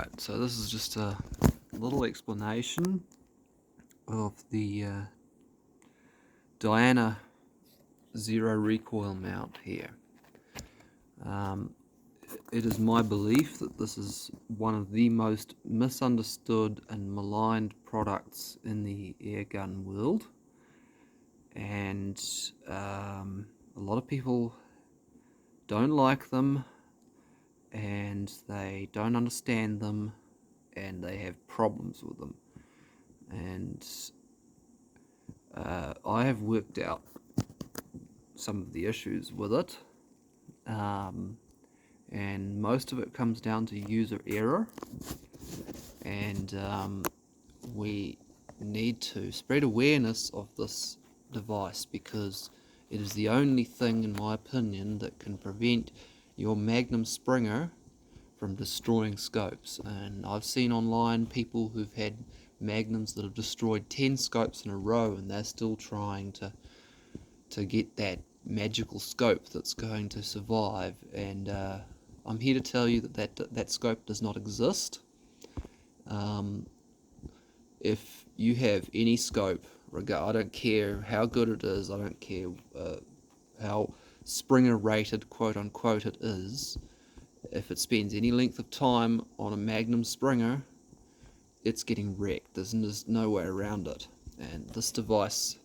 Alright, so this is just a little explanation of the Diana zero recoil mount here. It is my belief that this is one of the most misunderstood and maligned products in the airgun world, and a lot of people don't like them, and they don't understand them, and they have problems with them. And I have worked out some of the issues with it, and most of it comes down to user error, and we need to spread awareness of this device, because it is the only thing, in my opinion, that can prevent your magnum springer from destroying scopes. And I've seen online people who've had magnums that have destroyed 10 scopes in a row, and they're still trying to get that magical scope that's going to survive. And I'm here to tell you that scope does not exist. If you have any scope, I don't care how good it is, I don't care how springer rated, quote unquote, it is, if it spends any length of time on a magnum springer, it's getting wrecked. There's no way around it. And this device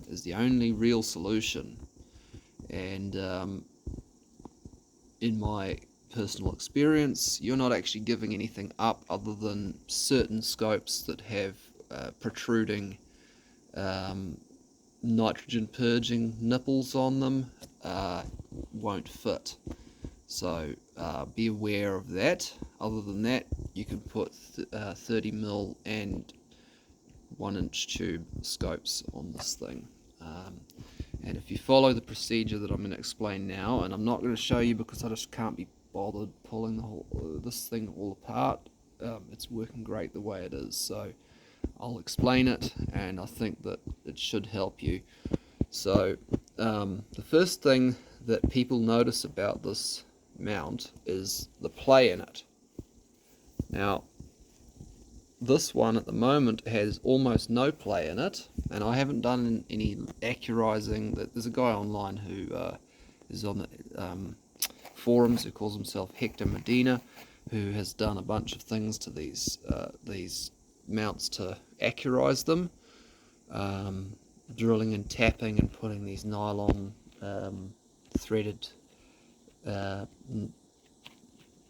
is the only real solution. And in my personal experience, you're not actually giving anything up other than certain scopes that have protruding nitrogen purging nipples on them won't fit. So be aware of that. Other than that, you can put 30mm and 1-inch tube scopes on this thing. And if you follow the procedure that I'm going to explain now, and I'm not going to show you because I just can't be bothered pulling this thing all apart. It's working great the way it is, so I'll explain it, and I think that it should help you. So the first thing that people notice about this mount is the play in it. Now, this one at the moment has almost no play in it, and I haven't done any accurizing. There's a guy online who is on the forums who calls himself Hector Medina, who has done a bunch of things to these mounts to accurize them, drilling and tapping and putting these nylon threaded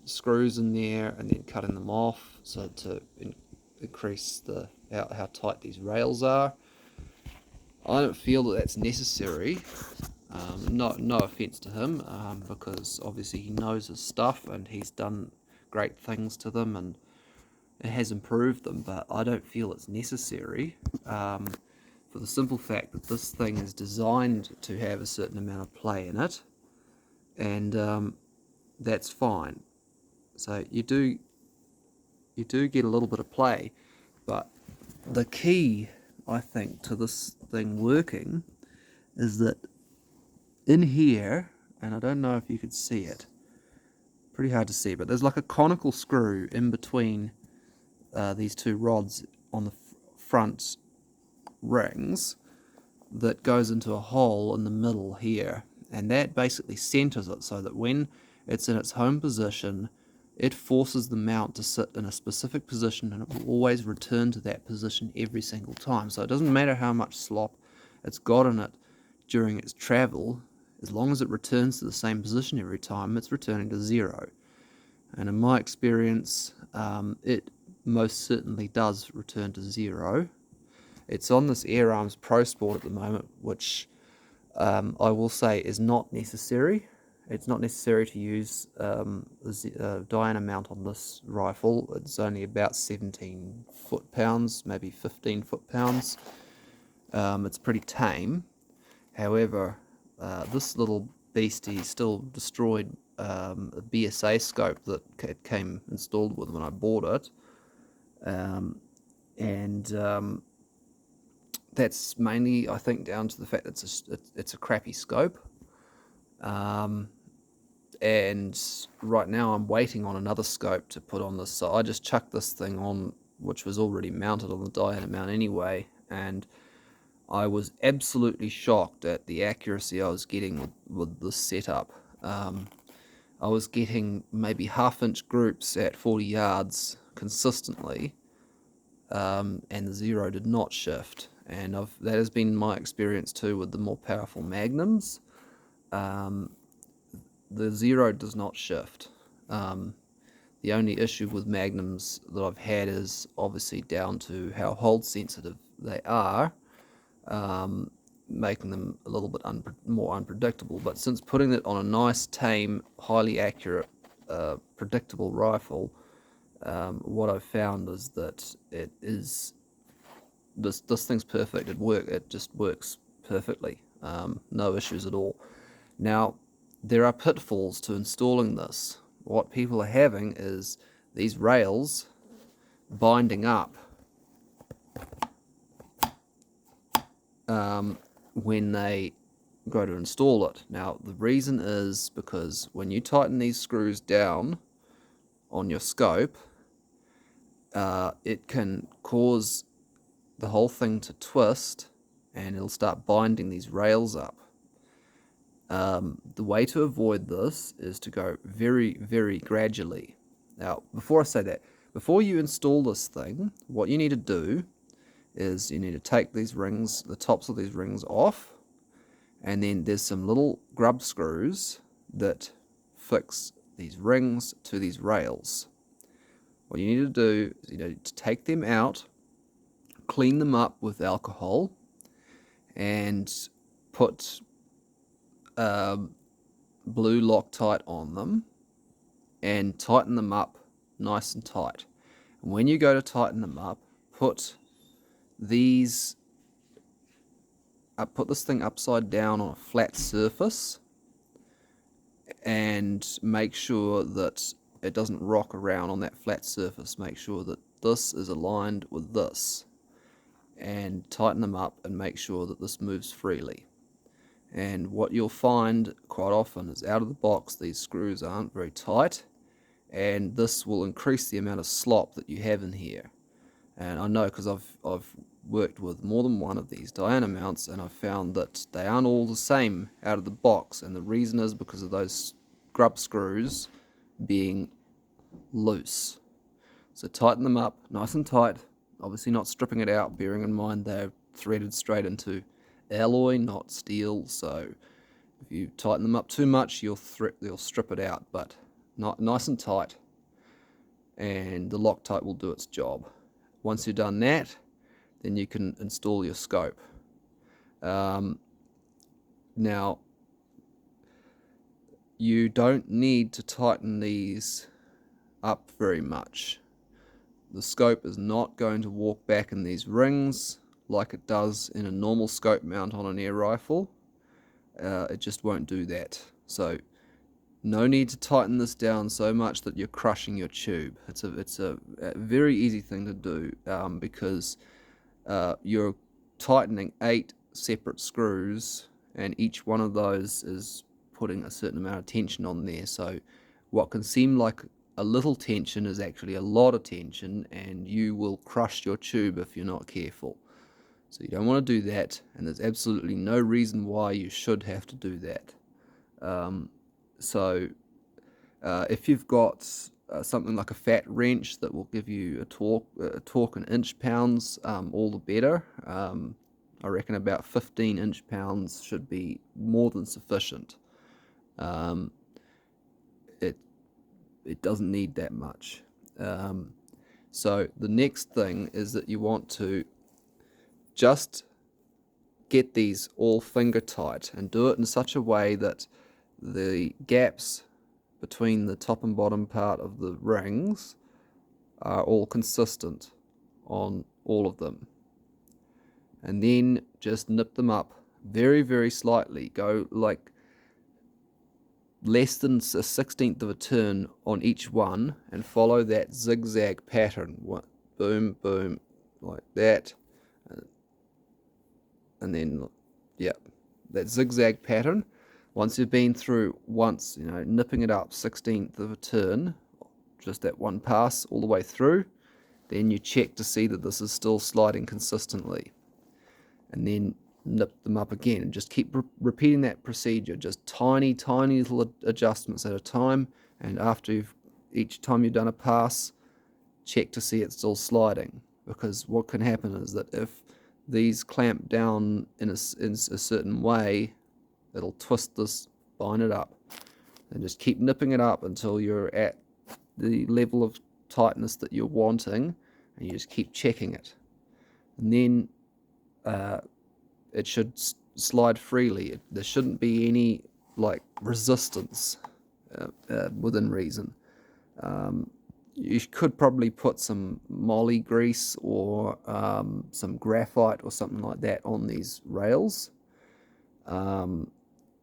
screws in there, and then cutting them off so to increase how tight these rails are. I don't feel that that's necessary. No offense to him, because obviously he knows his stuff and he's done great things to them and it has improved them, but I don't feel it's necessary, for the simple fact that this thing is designed to have a certain amount of play in it, and that's fine. So you do get a little bit of play, but the key, I think, to this thing working is that in here, and I don't know if you could see it, pretty hard to see, but there's like a conical screw in between these two rods on the front rings that goes into a hole in the middle here, and that basically centers it so that when it's in its home position, it forces the mount to sit in a specific position, and it will always return to that position every single time. So it doesn't matter how much slop it's got in it during its travel, as long as it returns to the same position every time, it's returning to zero. And in my experience, it most certainly does return to zero. It's on this Air Arms Pro Sport at the moment, which I will say is not necessary. It's not necessary to use the Diana mount on this rifle. It's only about 17 foot-pounds, maybe 15 foot-pounds. It's pretty tame. However, this little beastie still destroyed a BSA scope that came installed with when I bought it. That's mainly, I think, down to the fact that it's a crappy scope. and right now I'm waiting on another scope to put on this. So I just chucked this thing on, which was already mounted on the diameter mount anyway, and I was absolutely shocked at the accuracy I was getting with this setup. I was getting maybe half-inch groups at 40 yards consistently, and the zero did not shift. And that has been my experience too with the more powerful magnums. The zero does not shift. The only issue with magnums that I've had is obviously down to how hold sensitive they are, making them a little bit more unpredictable. But since putting it on a nice, tame, highly accurate, predictable rifle, what I've found is that it is this thing's perfect. It just works perfectly. No issues at all. Now, there are pitfalls to installing this. What people are having is these rails binding up when they go to install it. Now, the reason is because when you tighten these screws down on your scope, it can cause the whole thing to twist, and it'll start binding these rails up. The way to avoid this is to go very, very gradually. Now, before I say that, before you install this thing, what you need to do is you need to take these rings, the tops of these rings off, and then there's some little grub screws that fix these rings to these rails. What you need to do is you need to take them out, clean them up with alcohol, and put blue Loctite on them and tighten them up nice and tight. And when you go to tighten them up, put this thing upside down on a flat surface and make sure that it doesn't rock around on that flat surface. Make sure that this is aligned with this, and tighten them up and make sure that this moves freely. And what you'll find quite often is out of the box these screws aren't very tight, and this will increase the amount of slop that you have in here. And I know because I've worked with more than one of these Diana mounts, and I've found that they aren't all the same out of the box, and the reason is because of those grub screws being loose. So tighten them up nice and tight, obviously not stripping it out, bearing in mind they're threaded straight into alloy, not steel, so if you tighten them up too much you'll strip it out, but not nice and tight, and the Loctite will do its job. Once you've done that, then you can install your scope. Now, you don't need to tighten these up very much. The scope is not going to walk back in these rings like it does in a normal scope mount on an air rifle. It just won't do that. So no need to tighten this down so much that you're crushing your tube. It's a very easy thing to do, because you're tightening 8 separate screws, and each one of those is putting a certain amount of tension on there. So what can seem like a little tension is actually a lot of tension, and you will crush your tube if you're not careful. So you don't want to do that, and there's absolutely no reason why you should have to do that. If you've got something like a fat wrench that will give you a torque in inch-pounds, all the better. I reckon about 15 inch-pounds should be more than sufficient. It doesn't need that much. So the next thing is that you want to just get these all finger tight, and do it in such a way that the gaps between the top and bottom part of the rings are all consistent on all of them. And then just nip them up very, very slightly. Go like less than a 1/16 of a turn on each one, and follow that zigzag pattern. Boom, boom, like that. And then, yeah, that zigzag pattern. Once you've been through once, nipping it up 16th of a turn, just that one pass all the way through, then you check to see that this is still sliding consistently. And then nip them up again and just keep repeating that procedure, just tiny little adjustments at a time. And after each time you've done a pass, check to see it's still sliding, because what can happen is that if these clamp down in a certain way, it'll twist this, bind it up, and just keep nipping it up until you're at the level of tightness that you're wanting, and you just keep checking it, and then it should slide freely. There shouldn't be any resistance within reason. You could probably put some moly grease or some graphite or something like that on these rails.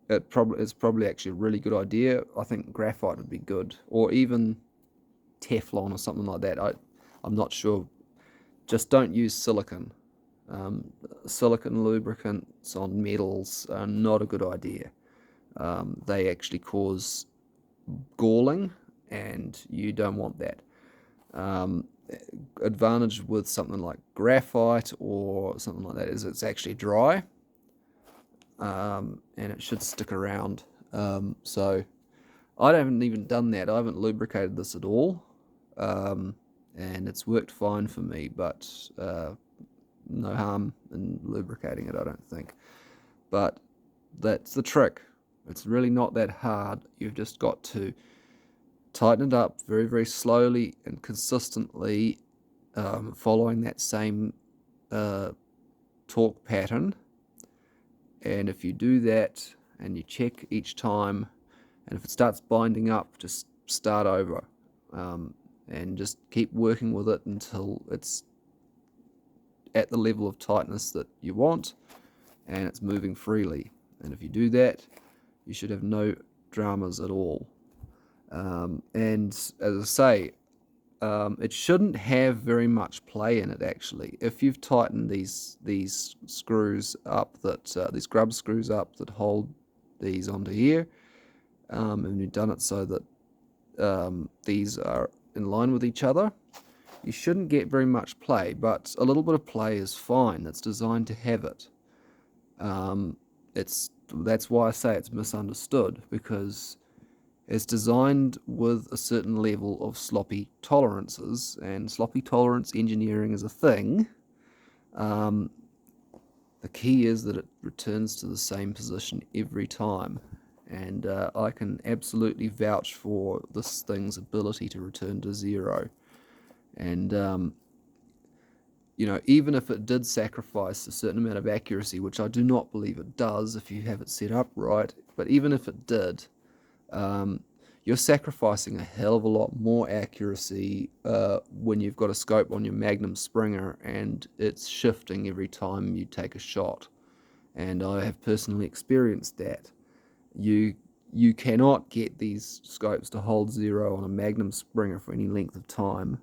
It's probably actually a really good idea. I think graphite would be good, or even Teflon or something like that. I'm not sure. Just don't use silicon. Silicon lubricants on metals are not a good idea. They actually cause galling, and you don't want that. Advantage with something like graphite or something like that is it's actually dry, and it should stick around. So I haven't even done that. I haven't lubricated this at all, and it's worked fine for me, but no harm in lubricating it, I don't think. But that's the trick. It's really not that hard. You've just got to tighten it up very, very slowly and consistently, following that same torque pattern. And if you do that and you check each time, and if it starts binding up, just start over, and just keep working with it until it's at the level of tightness that you want and it's moving freely. And if you do that, you should have no dramas at all. And as I say, it shouldn't have very much play in it, actually. If you've tightened these screws up, these grub screws up that hold these onto here, and you've done it so that these are in line with each other, you shouldn't get very much play, but a little bit of play is fine. It's designed to have it. That's why I say it's misunderstood, because it's designed with a certain level of sloppy tolerances, and sloppy tolerance engineering is a thing. The key is that it returns to the same position every time, and I can absolutely vouch for this thing's ability to return to zero. And even if it did sacrifice a certain amount of accuracy, which I do not believe it does if you have it set up right, but even if it did, you're sacrificing a hell of a lot more accuracy when you've got a scope on your magnum springer and it's shifting every time you take a shot. And I have personally experienced that. You cannot get these scopes to hold zero on a magnum springer for any length of time,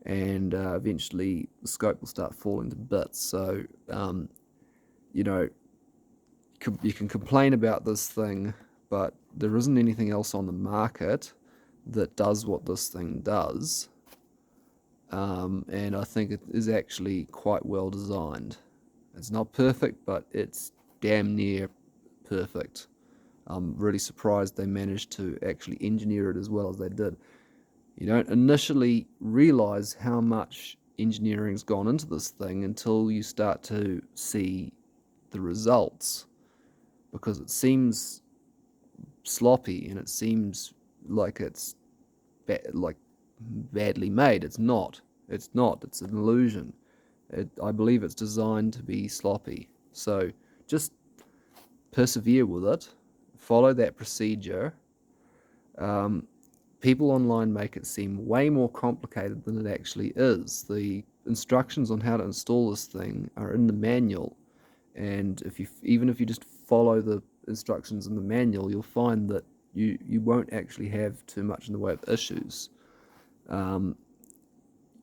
and eventually the scope will start falling to bits. So you can complain about this thing, but there isn't anything else on the market that does what this thing does, and I think it is actually quite well designed. It's not perfect, but it's damn near perfect. I'm really surprised they managed to actually engineer it as well as they did. You don't initially realize how much engineering's gone into this thing until you start to see the results, because it seems sloppy and it seems like it's badly made. It's not. It's an illusion. I believe it's designed to be sloppy. So just persevere with it. Follow that procedure. People online make it seem way more complicated than it actually is. The instructions on how to install this thing are in the manual, and even if you just follow the instructions in the manual, you'll find that you won't actually have too much in the way of issues. You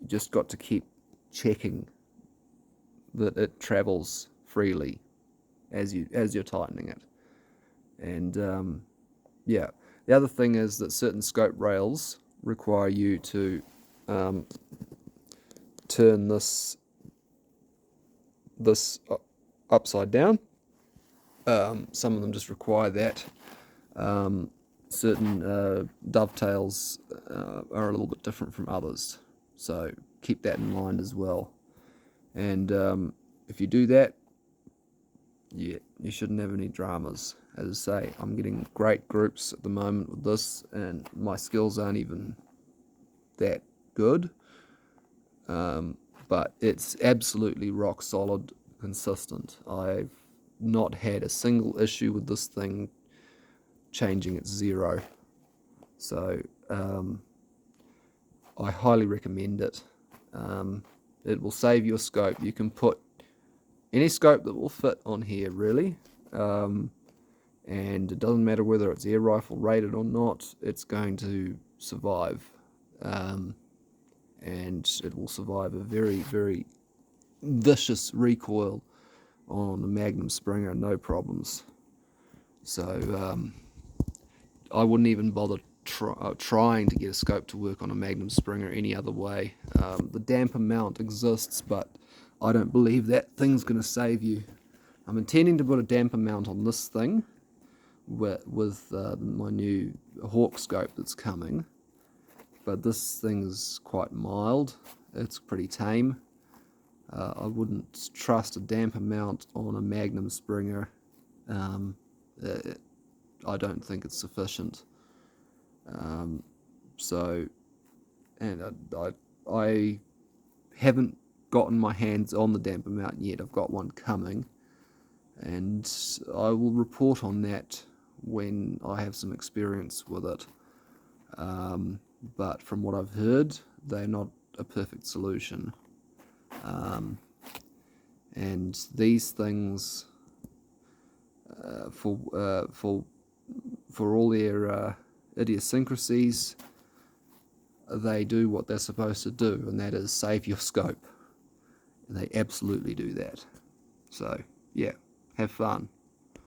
just got to keep checking that it travels freely as you're tightening it. And yeah, the other thing is that certain scope rails require you to turn this upside down. Some of them just require that. Certain dovetails are a little bit different from others, so keep that in mind as well. And if you do that, yeah, you shouldn't have any dramas. As I say, I'm getting great groups at the moment with this, and my skills aren't even that good, but it's absolutely rock solid, consistent. I've not had a single issue with this thing changing at zero. So I highly recommend it. It will save your scope. You can put any scope that will fit on here, really. And it doesn't matter whether it's air rifle rated or not, it's going to survive. And it will survive a very, very vicious recoil on a magnum Springer, no problems. So I wouldn't even bother trying to get a scope to work on a magnum Springer any other way. The damper mount exists, but I don't believe that thing's going to save you. I'm intending to put a damper mount on this thing with my new Hawk scope that's coming, but this thing's quite mild. It's pretty tame. I wouldn't trust a damper mount on a magnum Springer. I don't think it's sufficient. So, and I haven't gotten my hands on the damper mount yet. I've got one coming, and I will report on that when I have some experience with it. But from what I've heard, they're not a perfect solution. And these things, for all their idiosyncrasies, they do what they're supposed to do, and that is save your scope. And they absolutely do that. So, yeah, have fun.